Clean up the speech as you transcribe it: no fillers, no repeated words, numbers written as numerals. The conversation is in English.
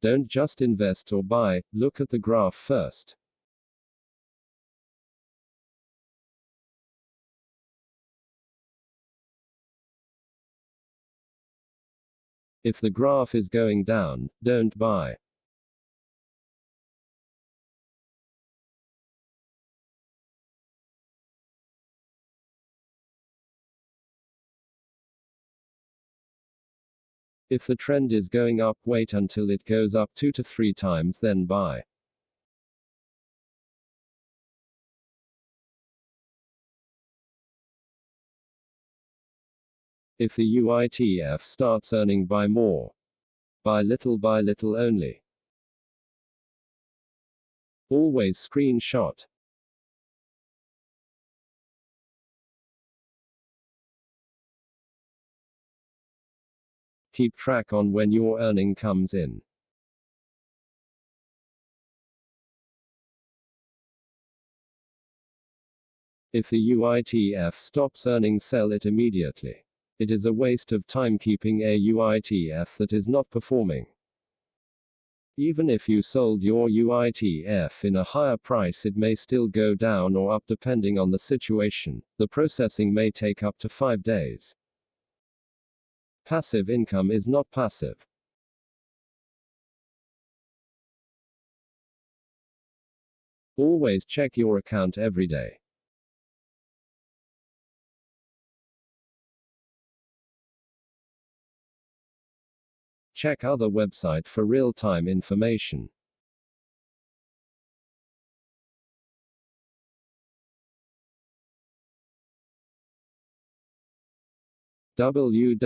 Don't just invest or buy, look at the graph first. If the graph is going down, don't buy. If the trend is going up, wait until it goes up 2 to 3 times, then buy. If the UITF starts earning, buy more. Buy little only. Always screenshot. Keep track on when your earning comes in. If the UITF stops earning, sell it immediately. It is a waste of time keeping a UITF that is not performing. Even if you sold your UITF in a higher price, it may still go down or up depending on the situation. The processing may take up to 5 days. Passive income is not passive. Always check your account every day. Check other website for real-time information. www.uitf.com